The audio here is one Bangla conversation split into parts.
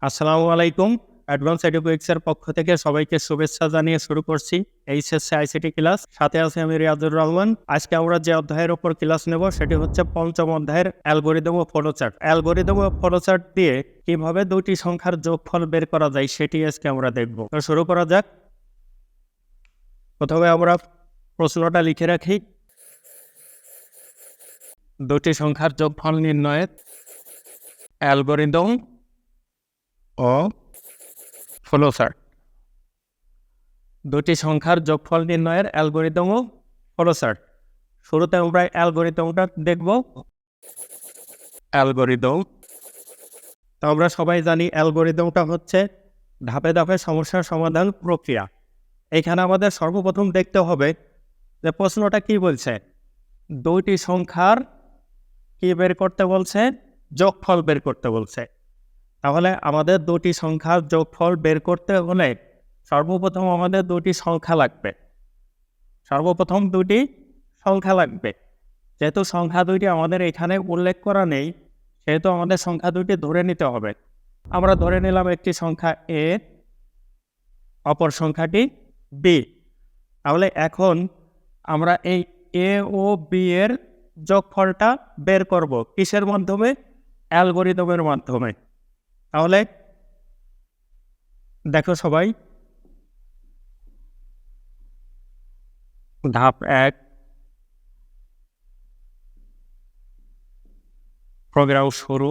আসসালামু আলাইকুম। অ্যাডভান্স এডুকেক্স এর পক্ষ থেকে সবাইকে শুভেচ্ছা জানিয়ে শুরু করছি এইচএসসি আইসিটি ক্লাস। সাথে আছি আমি রিয়াজুর রহমান। আজকে আমরা যে অধ্যায়ের উপর ক্লাস নেব সেটি হচ্ছে পঞ্চম অধ্যায়ের অ্যালগরিদম ও ফ্লোচার্ট। অ্যালগরিদম ও ফ্লোচার্ট দিয়ে কিভাবে দুটি সংখ্যার যোগফল বের করা যায় সেটি আজকে আমরা দেখব। তো শুরু করা যাক। প্রথমে আমরা প্রশ্নটা লিখে রাখি। দুটি সংখ্যার যোগফল নির্ণয়ের অ্যালগরিদম ও ফ্লোচার্ট। দুটি সংখ্যার যোগফল নির্ণয়ের অ্যালগরিদম ও ফ্লোচার্ট। শুরুতে আমরা অ্যালগরিদমটা দেখব। অ্যালগরিদম, তো আমরা সবাই জানি অ্যালগরিদমটা হচ্ছে ধাপে ধাপে সমস্যার সমাধান প্রক্রিয়া। এখানে আমাদের সর্বপ্রথম দেখতে হবে যে প্রশ্নটা কি বলছে। দুইটি সংখ্যার কি বের করতে বলছে? যোগফল বের করতে বলছে। তাহলে আমাদের দুটি সংখ্যার যোগফল বের করতে হলে সর্বপ্রথম আমাদের দুটি সংখ্যা লাগবে। সর্বপ্রথম দুটি সংখ্যা লাগবে। যেহেতু সংখ্যা দুইটি আমাদের এখানে উল্লেখ করা নেই, সেহেতু আমাদের সংখ্যা দুইটি ধরে নিতে হবে। আমরা ধরে নিলাম একটি সংখ্যা এ, অপর সংখ্যাটি বি। তাহলে এখন আমরা এই এ ও বি এর যোগফলটা বের করব কিসের মাধ্যমে? অ্যালগরিদমের মাধ্যমে। তাহলে দেখো সবাই, ধাপ 1, প্রোগ্রাম শুরু।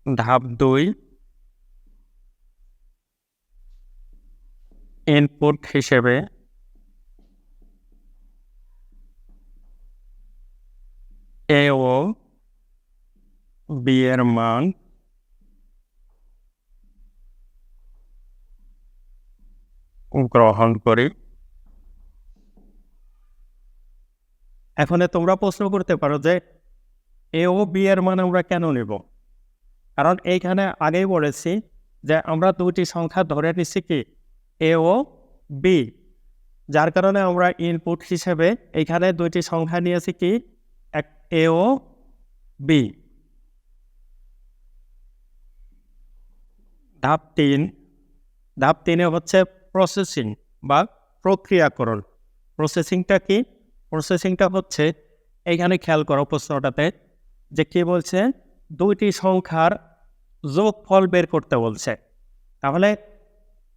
ধাপ 2, ইনপুট হিসেবে এ ও বি এর মান গ্রহণ করি। এখন তোমরা প্রশ্ন করতে পারো যে এ ও বি এর মান আমরা কেন নেব? কারণ এইখানে আগেই বলেছি যে আমরা দুটি সংখ্যা ধরে নিচ্ছি কি এ ও বি, যার কারণে আমরা ইনপুট হিসেবে এইখানে দুইটি সংখ্যা নিয়েছি কি এ ও বি। ধাপ 3, ধাপ 3 হচ্ছে প্রসেসিং বা প্রক্রিয়াকরণ। প্রসেসিংটা কি? প্রসেসিংটা হচ্ছে এইখানে খেয়াল করো প্রশ্নটাতে যে কি বলছে, দুইটি সংখ্যার যোগফল বের করতে বলছে। তাহলে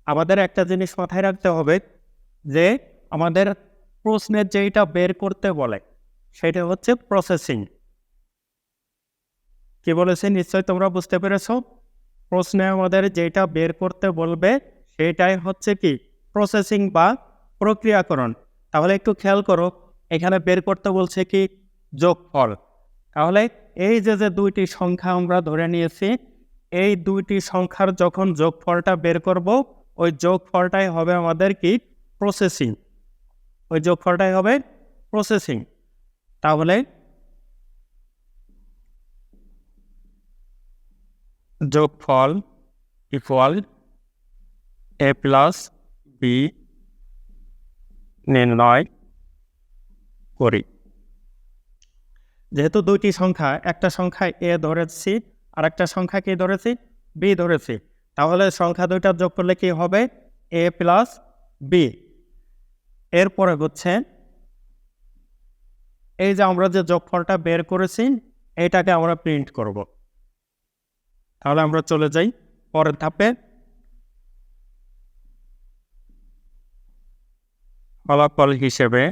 আমাদের একটা জিনিস মাথায় রাখতে হবে যে আমাদের প্রশ্নের যেটা বের করতে বলে সেটা হচ্ছে প্রসেসিং। কি বলেছে নিশ্চয়ই তোমরা বুঝতে পেরেছো। প্রশ্নে আমাদের যেটা বের করতে বলবে সেটাই হচ্ছে কি প্রসেসিং বা প্রক্রিয়াকরণ। তাহলে একটু খেয়াল করো, এখানে বের করতে বলছে কি যোগফল। তাহলে এই যে দুইটি সংখ্যা আমরা ধরে নিয়েছি, এই দুইটি সংখ্যার যখন যোগফলটা বের করব, ওই যোগফলটাই হবে আমাদের কি প্রসেসিং। ওই যোগফলটাই হবে প্রসেসিং। তাহলে যোগফল ইকুয়াল এ প্লাস বি নির্ণয় করি। যেহেতু দুইটি সংখ্যা, একটা সংখ্যা এ ধরেছি আর একটা সংখ্যা কি ধরেছি বি ধরেছি, তাহলে সংখ্যা দুইটার যোগ করলে কি হবে এ প্লাস বি। এরপরে হচ্ছে এই যে আমরা যে যোগফলটা বের করেছি এটাকে আমরা প্রিন্ট করব। তাহলে আমরা চলে যাই পরের ধাপে। ফলাফল হিসেবে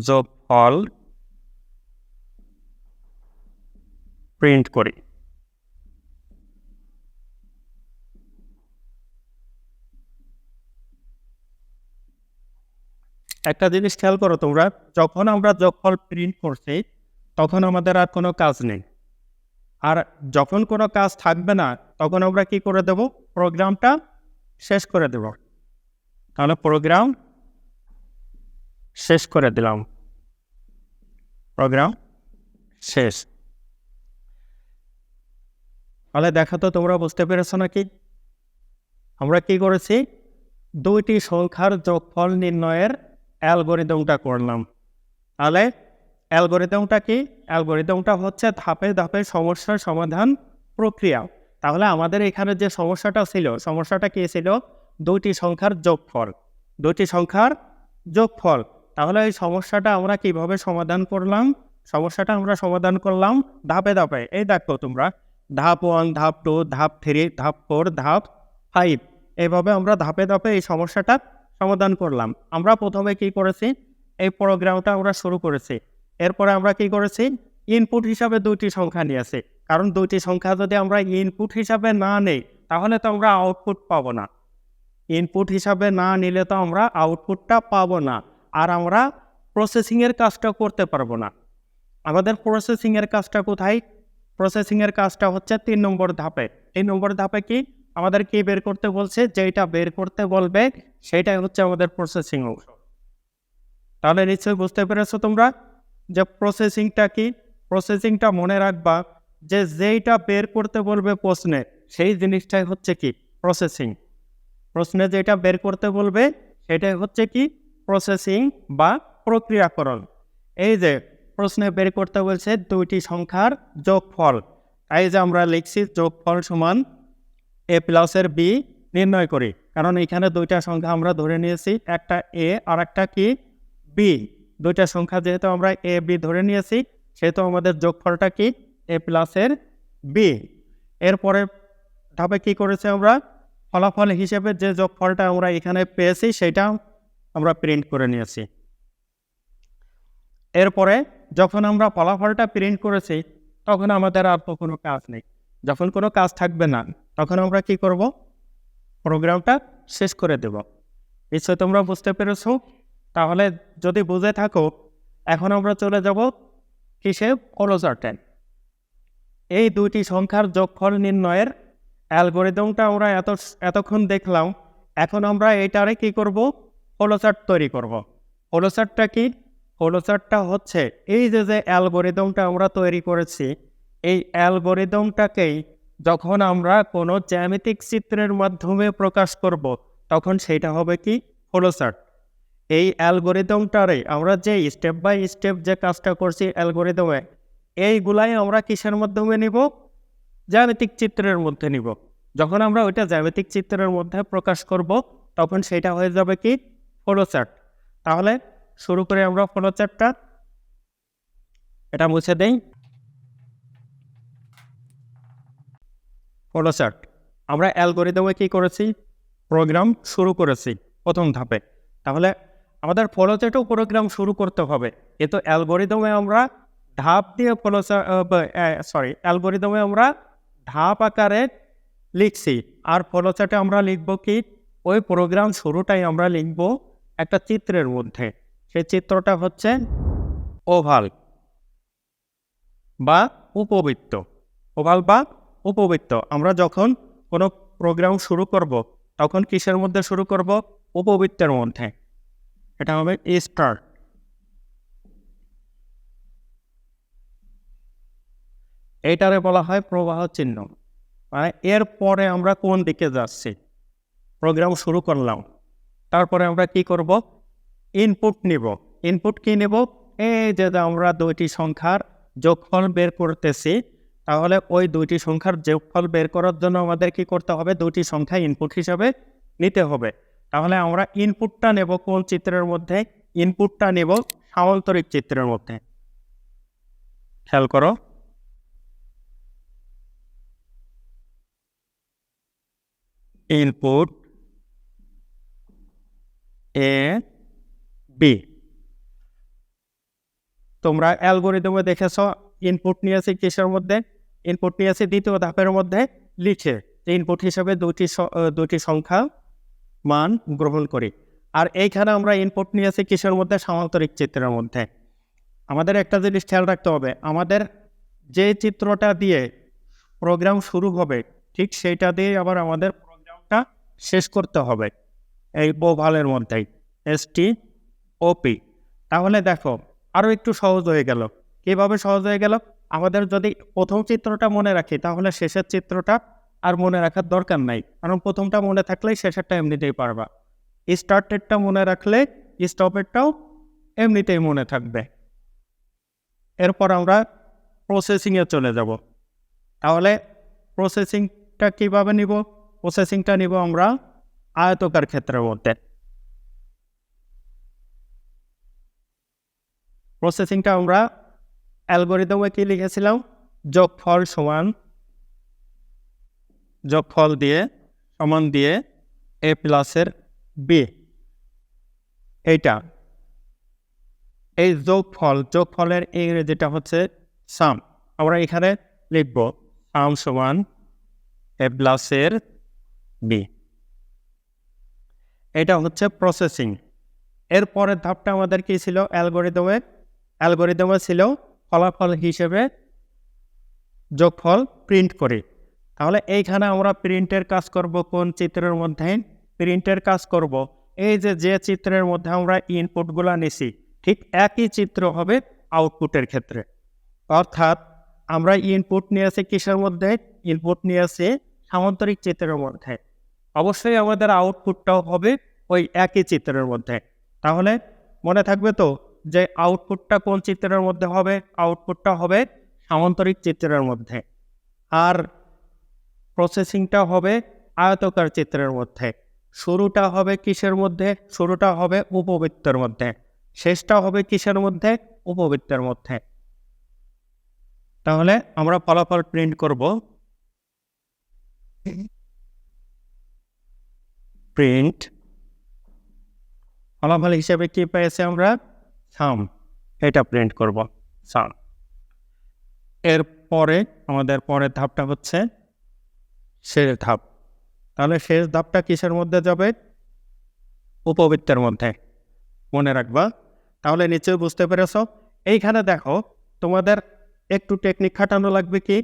যোগফল প্রিন্ট করি। একটা জিনিস খেয়াল করো তোমরা, যখন আমরা যোগফল প্রিন্ট করছি তখন আমাদের আর কোনো কাজ নেই। আর যখন কোনো কাজ থাকবে না তখন আমরা কি করে দেব? প্রোগ্রামটা শেষ করে দেব। তাহলে প্রোগ্রাম শেষ করে দিলাম। প্রোগ্রাম শেষ। তাহলে দেখো তো তোমরা বুঝতে পেরেছো নাকি? আমরা কি করেছি? দুইটি সংখ্যার যোগফল নির্ণয়ের অ্যালগরিদমটা করলাম। তাহলে অ্যালগরিদমটা কি? অ্যালগরিদমটা হচ্ছে ধাপে ধাপে সমস্যার সমাধান প্রক্রিয়া। তাহলে আমাদের এখানে যে সমস্যাটা ছিল, সমস্যাটা কি ছিল? দুইটি সংখ্যার যোগফল, দুইটি সংখ্যার যোগফল। তাহলে এই সমস্যাটা আমরা কিভাবে সমাধান করলাম? সমস্যাটা আমরা সমাধান করলাম ধাপে ধাপে। এই দেখো তোমরা, ধাপ 1, ধাপ 2, ধাপ 3, ধাপ 4, ধাপ 5, এইভাবে আমরা ধাপে ধাপে এই সমস্যাটা সমাধান করলাম। আমরা প্রথমে কি করেছি? এই প্রোগ্রামটা আমরা শুরু করেছি। এরপরে আমরা কি করেছি? ইনপুট হিসাবে দুইটি সংখ্যা নিয়েছি। কারণ দুইটি সংখ্যা যদি আমরা ইনপুট হিসাবে না নেই, তাহলে তো আমরা আউটপুট পাবো না। ইনপুট হিসাবে না নিলে তো আমরা আউটপুটটা পাবো না, আর আমরা প্রসেসিংয়ের কাজটা করতে পারবো না। আমাদের প্রসেসিংয়ের কাজটা কোথায়? প্রসেসিংয়ের কাজটা হচ্ছে 3 নম্বর ধাপে। 3 নম্বর ধাপে কি আমাদের কি বের করতে বলছে? যেটা বের করতে বলবে সেটাই হচ্ছে আমাদের প্রসেসিং অংশ। তাহলে নিশ্চয়ই বুঝতে পেরেছো তোমরা যে প্রসেসিংটা কি? প্রসেসিংটা মনে রাখবা যে যেইটা বের করতে বলবে প্রশ্নে, সেই জিনিসটাই হচ্ছে কি? প্রসেসিং। প্রশ্নে যেটা বের করতে বলবে সেটাই হচ্ছে কি? প্রসেসিং বা প্রক্রিয়াকরণ। এই যে প্রশ্নে বের করতে বলছে দুইটি সংখ্যার যোগফল, তাই যে আমরা লিখছি যোগফল সমান a প্লাস এর b নির্ণয় করি। কারণ এখানে দুইটা সংখ্যা আমরা ধরে নিয়েছি, একটা a আর একটা কি? b। দুইটা সংখ্যা যেহেতু আমরা a b ধরে নিয়েছি, সেহেতু আমাদের যোগফলটা কি? a প্লাস এর b। এরপরে ধাপে কি করেছি আমরা? ফলাফল হিসেবে যে যোগফলটা আমরা এখানে পেয়েছি সেটা আমরা প্রিন্ট করে নিয়েছি। এরপরে যখন আমরা ফলাফলটা প্রিন্ট করেছি, তখন আমাদের আর তো কোনো কাজ নেই। যখন কোনো কাজ থাকবে না, তখন আমরা কি করব? প্রোগ্রামটা শেষ করে দেব। নিশ্চয়ই তোমরা বুঝতে পেরেছো। তাহলে যদি বুঝে থাকো, এখন আমরা চলে যাব কিসে? ফ্লোচার্টে। এই দুইটি সংখ্যার যোগফল নির্ণয়ের অ্যালগরিদমটা আমরা এতক্ষণ দেখলাম। এখন আমরা এটারে কি করব? ফ্লোচার্ট তৈরি করব। ফ্লোচার্টটা কি? ফ্লোচার্টটা হচ্ছে এই যে অ্যালগরিদমটা আমরা তৈরি করেছি, এই অ্যালগরিদমটাকেই যখন আমরা কোনো জ্যামিতিক চিত্রের মাধ্যমে প্রকাশ করব, তখন সেটা হবে কি? ফ্লোচার্ট। এই অ্যালগরিদমটারে আমরা যে স্টেপ বাই স্টেপ যে কাজটা করছি অ্যালগরিদমে, এইগুলাই আমরা কিসের মাধ্যমে নিব? জ্যামিতিক চিত্রের মধ্যে নিব। যখন আমরা ওইটা জ্যামিতিক চিত্রের মধ্যে প্রকাশ করব, তখন সেটা হয়ে যাবে কি? ফ্লোচার্ট। তাহলে শুরু করে আমরা ফ্লোচার্টটা, এটা মুছে দেই। ফ্লোচার্ট আমরা অ্যালগরিদমে কি করেছি? প্রোগ্রাম শুরু করেছি প্রথম ধাপে। তাহলে আমাদের ফ্লোচার্টেও প্রোগ্রাম শুরু করতে হবে। কিন্তু অ্যালগরিদমে আমরা ধাপ দিয়ে অ্যালগরিদমে আমরা ধাপ আকারে লিখছি, আর ফ্লোচার্টে আমরা লিখব কি? ওই প্রোগ্রাম শুরুটাই আমরা লিখব একটা চিত্রের মধ্যে। সেই চিত্রটা হচ্ছে ওভাল বা উপবৃত্ত। ওভাল বা উপবৃত্ত। আমরা যখন কোনো প্রোগ্রাম শুরু করব, তখন কিসের মধ্যে শুরু করব? উপবৃত্তের মধ্যে। এটা হবে স্টার্ট। এইটারে বলা হয় প্রবাহ চিহ্ন। মানে এরপরে আমরা কোন দিকে যাচ্ছি? প্রোগ্রাম শুরু করলাম, তারপরে আমরা কি করব? ইনপুট নিব। ইনপুট কি নেব? এই যে আমরা দুইটি সংখ্যার যোগফল বের করতেছি, তাহলে ওই দুইটি সংখ্যার যোগফল বের করার জন্য আমাদের কি করতে হবে? দুইটি সংখ্যা ইনপুট হিসাবে নিতে হবে। তাহলে আমরা ইনপুটটা নেব কোন চিত্রের মধ্যে? ইনপুটটা নেব সামান্তরিক চিত্রের মধ্যে। খেয়াল করো, ইনপুট এ বি। তোমরা অ্যালগরিদমে দেখেছ ইনপুট নিয়েছি কিসের মধ্যে? ইনপুট নিয়েছি দ্বিতীয় ধাপের মধ্যে লিখে ইনপুট হিসেবে দুটি সংখ্যা মান গ্রহণ করি। আর এইখানে আমরা ইনপুট নিয়েছি কিসের মধ্যে? সামান্তরিক চিত্রের মধ্যে। আমাদের একটা জিনিস খেয়াল রাখতে হবে, আমাদের যে চিত্রটা দিয়ে প্রোগ্রাম শুরু হবে, ঠিক সেইটা দিয়ে আবার আমাদের প্রোগ্রামটা শেষ করতে হবে এই ওভালের মধ্যেই, STOP। তাহলে দেখো আরও একটু সহজ হয়ে গেল। কীভাবে সহজ হয়ে গেল? আমাদের যদি প্রথম চিত্রটা মনে রাখি, তাহলে শেষের চিত্রটা আর মনে রাখার দরকার নাই, কারণ প্রথমটা মনে থাকলেই শেষেরটা এমনিতেই পারবা। স্টার্টেডটা মনে রাখলে স্টপেরটাও এমনিতেই মনে থাকবে। এরপর আমরা প্রসেসিংয়ে চলে যাব। তাহলে প্রসেসিংটা কীভাবে নিব? প্রসেসিংটা নিব আমরা আয়তকার ক্ষেত্রের মধ্যে। প্রসেসিংটা আমরা অ্যালগরিদমে কি লিখেছিলাম? যোগফল দিয়ে সমান দিয়ে a প্লাসের b। এইটা এই যোগফলের ইংরেজিটা হচ্ছে সাম। আমরা এখানে লিখব সাম সমান a প্লাসের b। এটা হচ্ছে প্রসেসিং। এরপরের ধাপটা আমাদের কি ছিল? অ্যালগরিদমে ছিল ফলাফল হিসেবে যোগফল প্রিন্ট করি। তাহলে এইখানে আমরা প্রিন্টের কাজ করব কোন চিত্রের মধ্যে? প্রিন্টের কাজ করব এই যে চিত্রের মধ্যে আমরা ইনপুটগুলো নিছি, ঠিক একই চিত্র হবে আউটপুটের ক্ষেত্রে। অর্থাৎ আমরা ইনপুট নিয়েছি কিসের মধ্যে? ইনপুট নিয়েছি সামান্তরিক চিত্রের মধ্যে। অবশ্যই আমাদের আউটপুটটাও হবে ওই একই চিত্রের মধ্যে। তাহলে মনে থাকবে তো যে আউটপুটটা কোন চিত্রের মধ্যে হবে? আউটপুটটা হবে সামান্তরিক চিত্রের মধ্যে। আর প্রসেসিংটা হবে আয়তকার চিত্রের মধ্যে। শুরুটা হবে কিসের মধ্যে? শুরুটা হবে উপবৃত্তের মধ্যে। শেষটা হবে কিসের মধ্যে? উপবৃত্তের মধ্যে। তাহলে আমরা ফলাফল প্রিন্ট করব। প্রিন্ট ফলাফল হিসেবে কি পেয়েছি আমরা? সাম। এটা প্রিন্ট করব, সাম। এরপরে আমাদের পরের ধাপটা হচ্ছে শেষ ধাপ। তাহলে শেষ ধাপটা কিসের মধ্যে যাবে? উপবৃত্তের মধ্যে। মনে রাখবা। তাহলে নিশ্চয়ই বুঝতে পেরেছ। এইখানে দেখো, তোমাদের একটু টেকনিক খাটানো লাগবে। কি?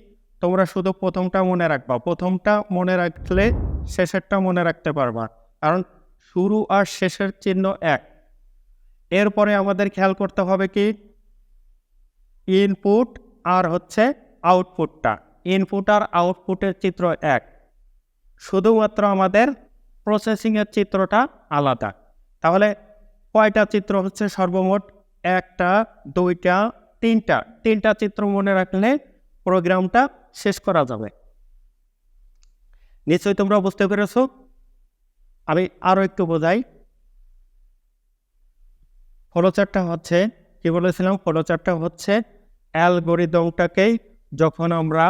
তোমরা শুধু প্রথমটা মনে রাখবা। প্রথমটা মনে রাখলে শেষেরটা মনে রাখতে পারবা, কারণ শুরু আর শেষের চিহ্ন এক। এরপরে আমাদের খেয়াল করতে হবে কি? ইনপুট আর হচ্ছে আউটপুটটা। ইনপুট আর আউটপুটের চিত্র এক, শুধুমাত্র আমাদের প্রসেসিংয়ের চিত্রটা আলাদা। তাহলে কয়টা চিত্র হচ্ছে সর্বমোট? একটা, দুইটা, তিনটা চিত্র মনে রাখলে প্রোগ্রামটা শেষ করা যাবে। নিশ্চয়ই তোমরা বুঝতে পেরেছ। আমি আরও একটু বোঝাই। ফ্লোচার্টটা হচ্ছে কি বলেছিলাম? ফ্লোচার্টটা হচ্ছে অ্যালগরিদমটাকেই যখন আমরা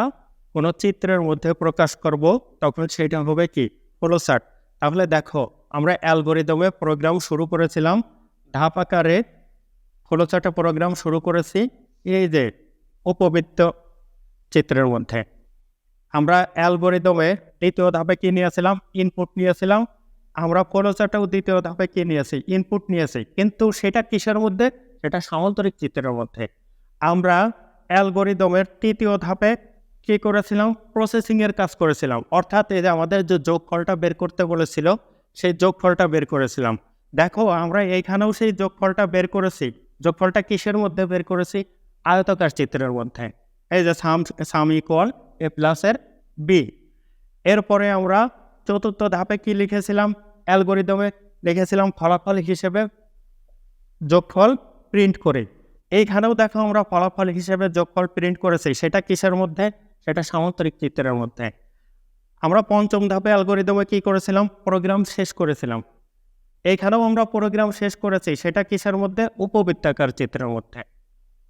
কোনো চিত্রের মধ্যে প্রকাশ করব তখন সেটা হবে কি? ফ্লোচার্ট। তাহলে দেখো, আমরা অ্যালগরিদমে প্রোগ্রাম শুরু করেছিলাম ধাপ আকারে। ফ্লোচার্টে প্রোগ্রাম শুরু করেছি এই যে উপবৃত্ত চিত্রের মধ্যে। আমরা অ্যালগরিদমে দ্বিতীয় ধাপে কি নিয়েছিলাম? ইনপুট নিয়েছিলাম। আমরা ফ্লোচার্টেও দ্বিতীয় ধাপে কি নিয়েছি? ইনপুট নিয়েছি। কিন্তু সেটা কিসের মধ্যে? সেটা সামান্তরিক চিত্রের মধ্যে। আমরা অ্যালগরিদমের তৃতীয় ধাপে কি করেছিলাম? প্রসেসিংয়ের কাজ করেছিলাম। অর্থাৎ এই যে আমাদের যে যোগফলটা বের করতে বলেছিল, সেই যোগফলটা বের করেছিলাম। দেখো, আমরা এইখানেও সেই যোগফলটা বের করেছি। যোগফলটা কিসের মধ্যে বের করেছি? আয়তকার চিত্রের মধ্যে। এই যে সাম ইকুয়াল a প্লাসের b। এরপরে আমরা চতুর্থ ধাপে কি লিখেছিলাম? অ্যালগরিদমে লিখেছিলাম ফলাফল হিসেবে যোগফল প্রিন্ট করে। এইখানেও দেখো, আমরা ফলাফল হিসেবে যোগফল প্রিন্ট করেছি। সেটা কিসের মধ্যে? সেটা সামান্তরিক চিত্রের মধ্যে। আমরা পঞ্চম ধাপে অ্যালগরিদমে কি করেছিলাম? প্রোগ্রাম শেষ করেছিলাম। এইখানেও আমরা প্রোগ্রাম শেষ করেছি। সেটা কিসের মধ্যে? উপবৃত্তাকার চিত্রের মধ্যে।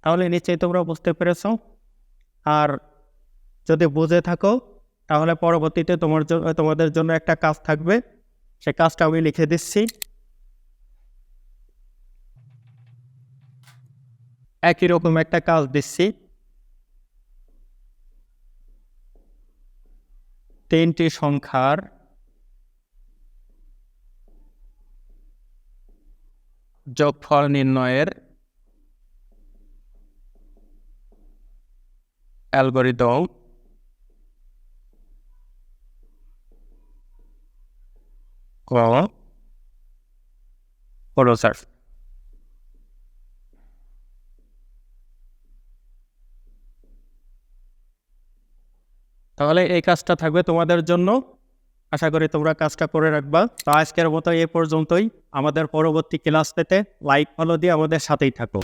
তাহলে নিশ্চয়ই তোমরা বুঝতে পেরেছ। আর যদি বুঝে থাকো তাহলে পরবর্তীতে তোমাদের জন্য একটা কাজ থাকবে। সে কাজটা আমি লিখে দিচ্ছি। একই রকম একটা কাজ দিচ্ছি। 3টি সংখ্যার যোগফল নির্ণয়ের অ্যালগরিদম ফ্লোচার্ট। তাহলে এই কাজটা থাকবে তোমাদের জন্য। আশা করি তোমরা কাজটা করে রাখবা। তো আজকের মতো এ পর্যন্তই। আমাদের পরবর্তী ক্লাস পেতে লাইক ফলো দিয়ে আমাদের সাথেই থাকো।